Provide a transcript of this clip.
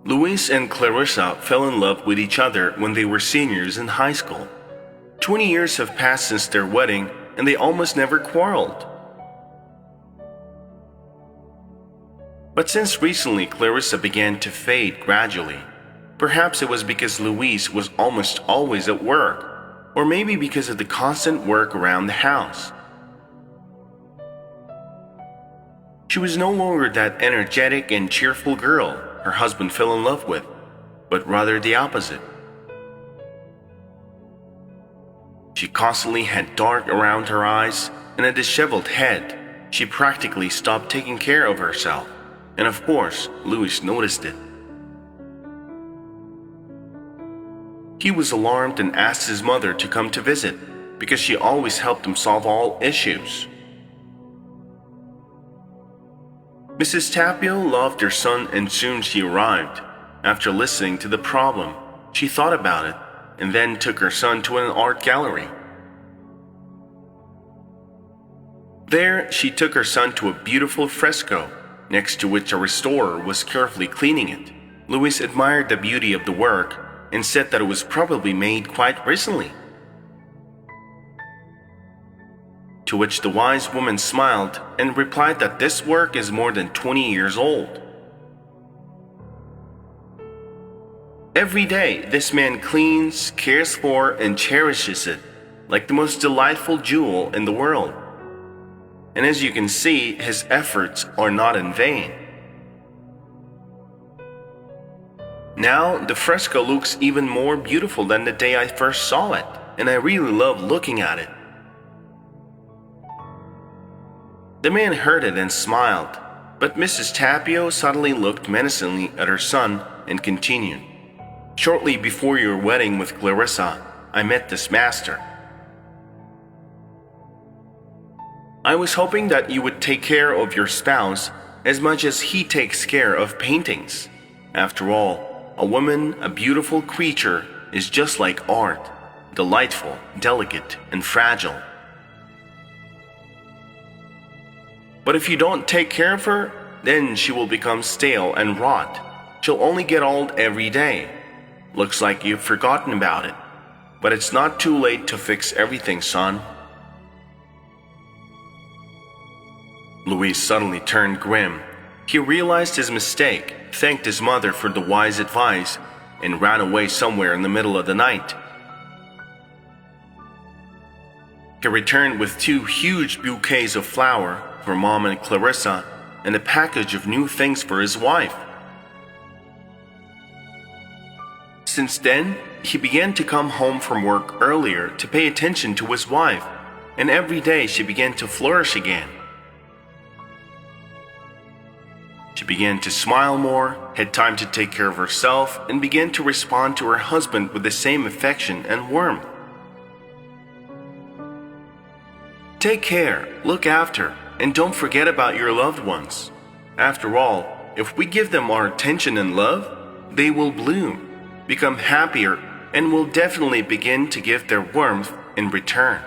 Luis and Clarissa fell in love with each other when they were seniors in high school. 20 years have passed since their wedding, and they almost never quarreled. But since recently, Clarissa began to fade gradually. Perhaps it was because Luis was almost always at work, or maybe because of the constant work around the house. She was no longer that energetic and cheerful girl her husband fell in love with, but rather the opposite. She constantly had dark around her eyes and a disheveled head. She practically stopped taking care of herself, and of course, Luis noticed it. He was alarmed and asked his mother to come to visit, because she always helped him solve all issues. Mrs. Tapio loved her son, and soon she arrived. After listening to the problem, she thought about it and then took her son to an art gallery. There, she took her son to a beautiful fresco, next to which a restorer was carefully cleaning it. Luis admired the beauty of the work and said that it was probably made quite recently. To which the wise woman smiled and replied that this work is more than 20 years old. Every day, this man cleans, cares for, and cherishes it like the most delightful jewel in the world. And as you can see, his efforts are not in vain. Now, the fresco looks even more beautiful than the day I first saw it, and I really love looking at it. The man heard it and smiled, but Mrs. Tapio suddenly looked menacingly at her son and continued. Shortly before your wedding with Clarissa, I met this master. I was hoping that you would take care of your spouse as much as he takes care of paintings. After all, a woman, a beautiful creature, is just like art, delightful, delicate, and fragile. But if you don't take care of her, then she will become stale and rot. She'll only get old every day. Looks like you've forgotten about it. But it's not too late to fix everything, son. Luis suddenly turned grim. He realized his mistake, thanked his mother for the wise advice, and ran away somewhere in the middle of the night. He returned with 2 huge bouquets of flower for Mom and Clarissa, and a package of new things for his wife. Since then, he began to come home from work earlier to pay attention to his wife, and every day she began to flourish again. She began to smile more, had time to take care of herself, and began to respond to her husband with the same affection and warmth. Take care, look after, and don't forget about your loved ones. After all, if we give them our attention and love, they will bloom, become happier, and will definitely begin to give their warmth in return.